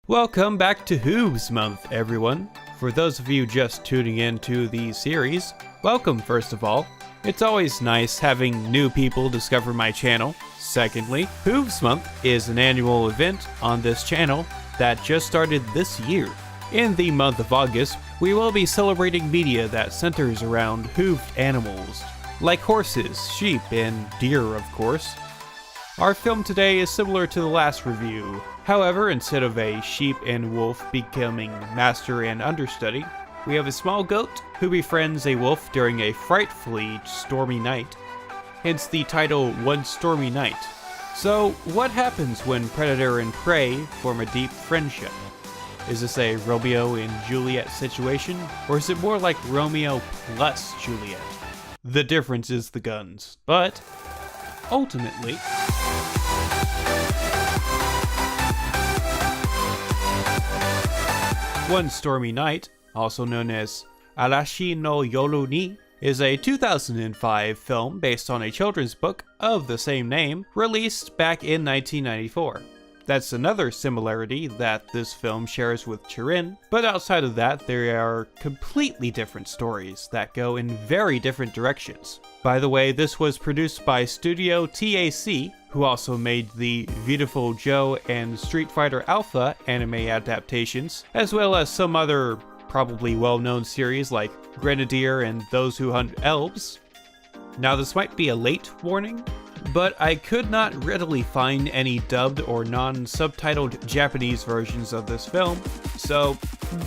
Welcome back to Hooves Month, everyone. For those of you just tuning in to the series, welcome first of all. It's always nice having new people discover my channel. Secondly, Hooves Month is an annual event on this channel that just started this year. In the month of August, we will be celebrating media that centers around hooved animals, like horses, sheep, and deer, of course. Our film today is similar to the last review. However, instead of a sheep and wolf becoming master and understudy, we have a small goat who befriends a wolf during a frightfully stormy night. Hence the title, One Stormy Night. So, what happens when predator and prey form a deep friendship? Is this a Romeo and Juliet situation, or is it more like Romeo plus Juliet? The difference is the guns, but ultimately, One Stormy Night, also known as Arashi no Yoru ni, is a 2005 film based on a children's book of the same name, released back in 1994. That's another similarity that this film shares with Chirin, but outside of that, there are completely different stories that go in very different directions. By the way, this was produced by Studio TAC, who also made the Beautiful Joe and Street Fighter Alpha anime adaptations, as well as some other probably well-known series like Grenadier and Those Who Hunt Elves. Now this might be a late warning, but I could not readily find any dubbed or non-subtitled Japanese versions of this film, so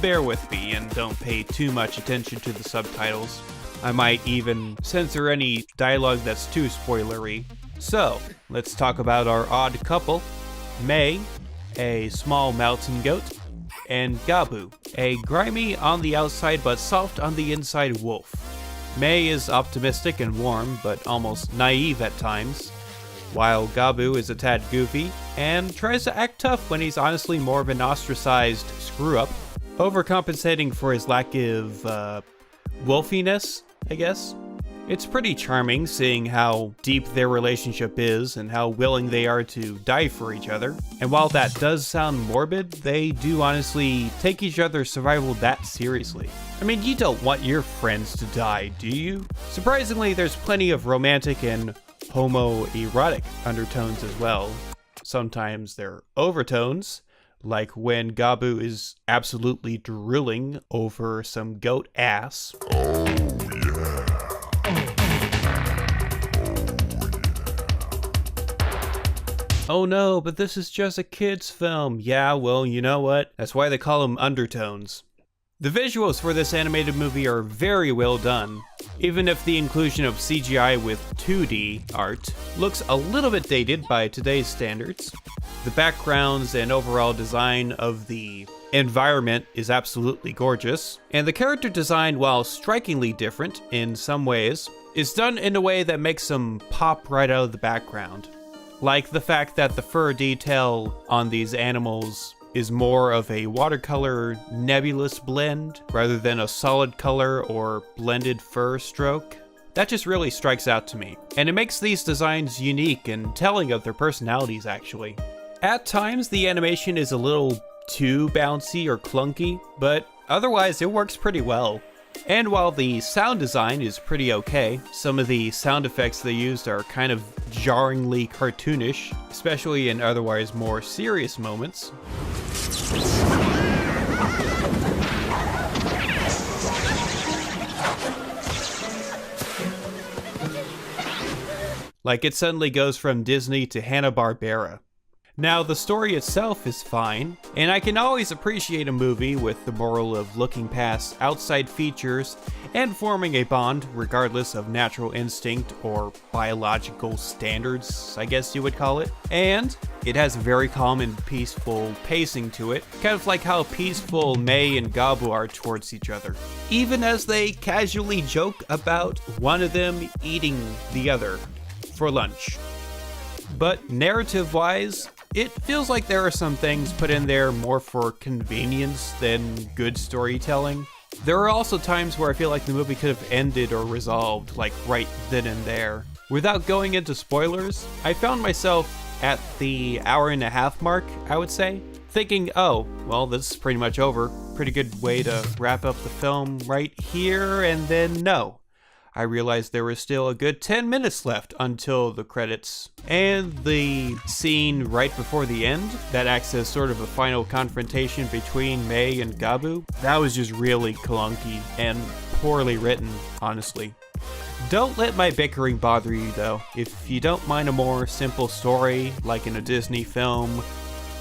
bear with me and don't pay too much attention to the subtitles. I might even censor any dialogue that's too spoilery. So, let's talk about our odd couple, Mei, a small mountain goat, and Gabu, a grimy on the outside but soft on the inside wolf. Mei is optimistic and warm, but almost naive at times, while Gabu is a tad goofy and tries to act tough when he's honestly more of an ostracized screw-up, overcompensating for his lack of, wolfiness, I guess. It's pretty charming seeing how deep their relationship is and how willing they are to die for each other. And while that does sound morbid, they do honestly take each other's survival that seriously. I mean, you don't want your friends to die, do you? Surprisingly, there's plenty of romantic and homoerotic undertones as well. Sometimes they're overtones, like when Gabu is absolutely drooling over some goat ass. Oh no, but this is just a kid's film. Yeah, well, you know what? That's why they call them undertones. The visuals for this animated movie are very well done, even if the inclusion of CGI with 2D art looks a little bit dated by today's standards. The backgrounds and overall design of the environment is absolutely gorgeous, and the character design, while strikingly different in some ways, is done in a way that makes them pop right out of the background. Like the fact that the fur detail on these animals is more of a watercolor nebulous blend rather than a solid color or blended fur stroke. That just really strikes out to me, and it makes these designs unique and telling of their personalities actually. At times the animation is a little too bouncy or clunky, but otherwise it works pretty well. And while the sound design is pretty okay, some of the sound effects they used are kind of jarringly cartoonish, especially in otherwise more serious moments. Like it suddenly goes from Disney to Hanna-Barbera. Now, the story itself is fine, and I can always appreciate a movie with the moral of looking past outside features and forming a bond regardless of natural instinct or biological standards, I guess you would call it. And it has a very calm and peaceful pacing to it, kind of like how peaceful Mei and Gabu are towards each other, even as they casually joke about one of them eating the other for lunch. But narrative-wise, it feels like there are some things put in there more for convenience than good storytelling. There are also times where I feel like the movie could have ended or resolved, like right then and there. Without going into spoilers, I found myself at the hour and a half mark, I would say, thinking, oh, well, this is pretty much over. Pretty good way to wrap up the film right here, and then no. I realized there was still a good 10 minutes left until the credits. And the scene right before the end, that acts as sort of a final confrontation between Mei and Gabu, that was just really clunky and poorly written, honestly. Don't let my bickering bother you though. If you don't mind a more simple story, like in a Disney film,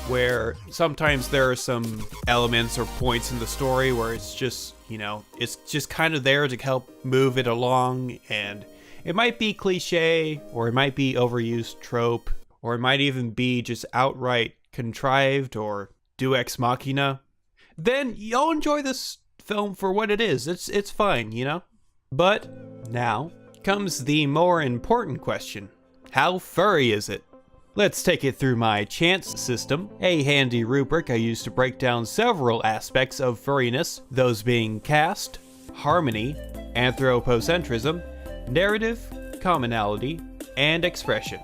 where sometimes there are some elements or points in the story where it's just, you know, it's just kind of there to help move it along, and it might be cliche, or it might be overused trope, or it might even be just outright contrived or deus ex machina, then you'll enjoy this film for what it is. It's fine, you know? But now comes the more important question. How furry is it? Let's take it through my chance system, a handy rubric I use to break down several aspects of furriness, those being cast, harmony, anthropocentrism, narrative, commonality, and expression.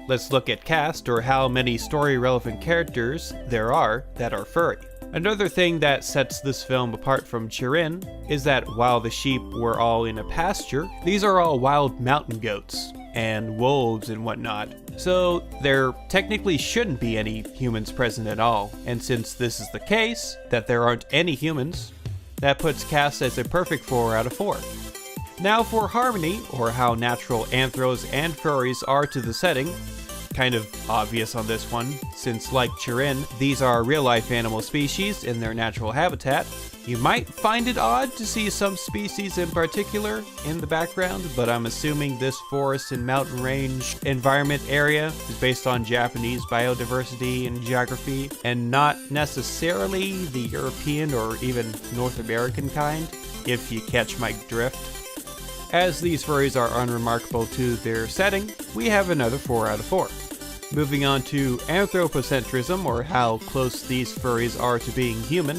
Let's look at cast, or how many story-relevant characters there are that are furry. Another thing that sets this film apart from Chirin is that while the sheep were all in a pasture, these are all wild mountain goats and wolves and whatnot. So there technically shouldn't be any humans present at all. And since this is the case, that there aren't any humans, that puts cast as a perfect 4 out of 4. Now for harmony, or how natural anthros and furries are to the setting. Kind of obvious on this one, since like Chirin, these are real-life animal species in their natural habitat. You might find it odd to see some species in particular in the background, but I'm assuming this forest and mountain range environment area is based on Japanese biodiversity and geography, and not necessarily the European or even North American kind, if you catch my drift. As these furries are unremarkable to their setting, we have another 4 out of 4. Moving on to anthropocentrism, or how close these furries are to being human.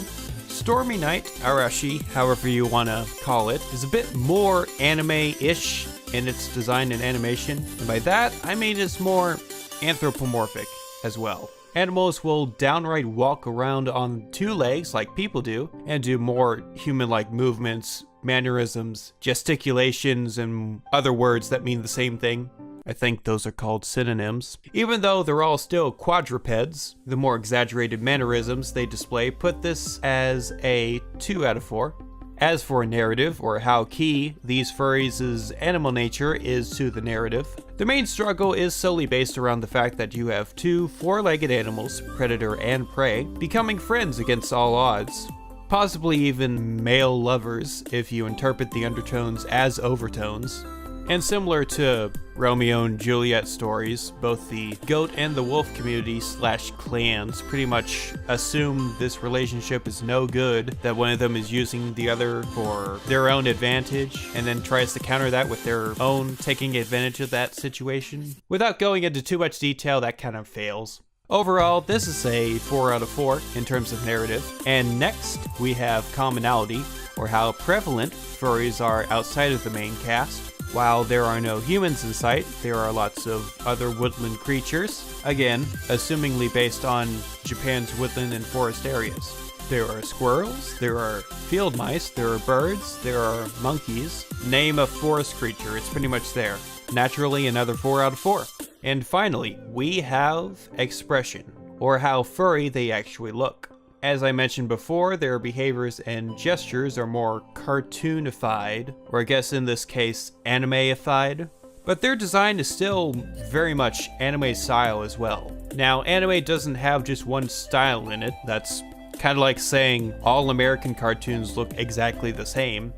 Stormy Night, Arashi, however you want to call it, is a bit more anime-ish in its design and animation, and by that I mean it's more anthropomorphic as well. Animals will downright walk around on 2 legs like people do, and do more human-like movements, mannerisms, gesticulations, and other words that mean the same thing. I think those are called synonyms. Even though they're all still quadrupeds, the more exaggerated mannerisms they display put this as a 2 out of 4. As for narrative, or how key these furries' animal nature is to the narrative, the main struggle is solely based around the fact that you have 2 4-legged animals, predator and prey, becoming friends against all odds. Possibly even male lovers if you interpret the undertones as overtones. And similar to Romeo and Juliet stories, both the goat and the wolf community / clans pretty much assume this relationship is no good, that one of them is using the other for their own advantage, and then tries to counter that with their own taking advantage of that situation. Without going into too much detail, that kind of fails. Overall, this is a 4 out of 4 in terms of narrative. And next, we have commonality, or how prevalent furries are outside of the main cast. While there are no humans in sight, there are lots of other woodland creatures, again, assumingly based on Japan's woodland and forest areas. There are squirrels, there are field mice, there are birds, there are monkeys. Name a forest creature, it's pretty much there. Naturally, another 4 out of 4. And finally, we have expression, or how furry they actually look. As I mentioned before, their behaviors and gestures are more cartoonified, or I guess in this case, animeified. But their design is still very much anime style as well. Now, anime doesn't have just one style in it. That's kind of like saying all American cartoons look exactly the same.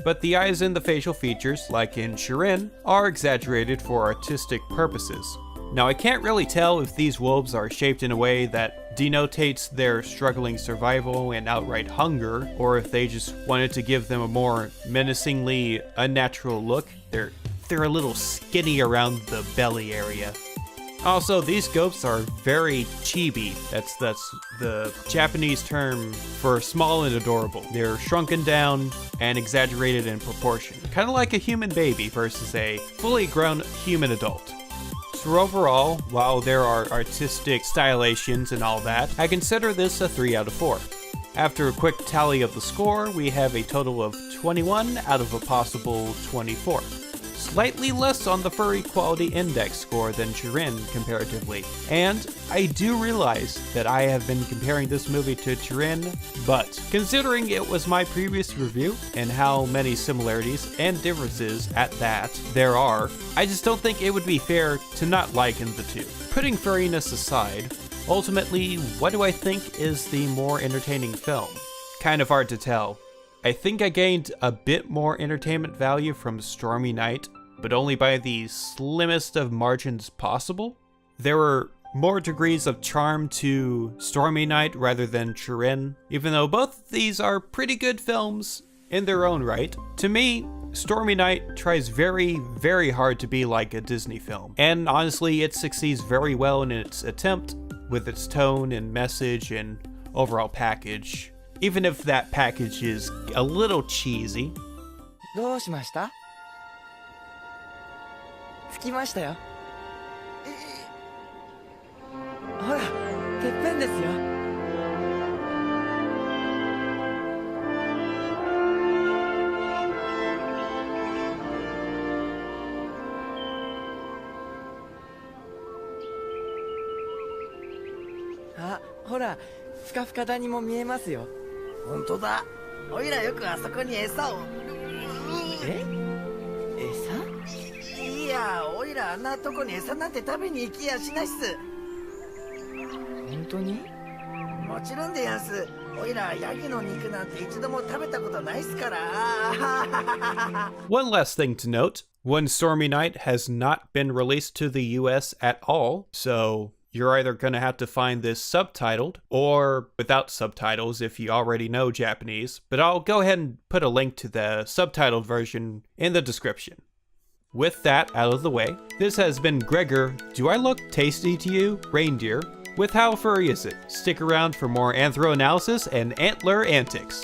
But the eyes and the facial features, like in Chirin, are exaggerated for artistic purposes. Now, I can't really tell if these wolves are shaped in a way that denotates their struggling survival and outright hunger, or if they just wanted to give them a more menacingly unnatural look. They're a little skinny around the belly area. Also, these goats are very chibi. That's the Japanese term for small and adorable. They're shrunken down and exaggerated in proportion. Kind of like a human baby versus a fully grown human adult. So overall, while there are artistic stylizations and all that, I consider this a 3 out of 4. After a quick tally of the score, we have a total of 21 out of a possible 24. Slightly less on the furry quality index score than Turin comparatively. And I do realize that I have been comparing this movie to Turin, but considering it was my previous review and how many similarities and differences at that there are, I just don't think it would be fair to not liken the two. Putting furriness aside, ultimately, what do I think is the more entertaining film? Kind of hard to tell. I think I gained a bit more entertainment value from Stormy Night, but only by the slimmest of margins possible. There were more degrees of charm to Stormy Night rather than Turin, even though both of these are pretty good films in their own right. To me, Stormy Night tries very, very hard to be like a Disney film, and honestly, it succeeds very well in its attempt with its tone and message and overall package, even if that package is a little cheesy. どうしました？着きましたよ。ほら、てっぺんですよ。あ、ほら、ふかふか谷も見えますよ。本当だ。おいらよくあそこに餌を。え？餌？いや、おいらあんなとこに餌なんて食べに行きやしないっす。本当に？もちろんでやんす。おいらヤギの肉なんて一度も食べたことないっすから。One last thing to note, One Stormy Night has not been released to the US at all, so you're either gonna have to find this subtitled or without subtitles if you already know Japanese, but I'll go ahead and put a link to the subtitled version in the description. With that out of the way, this has been Gregor, do I look tasty to you, reindeer, with How Furry Is It? Stick around for more anthro analysis and antler antics.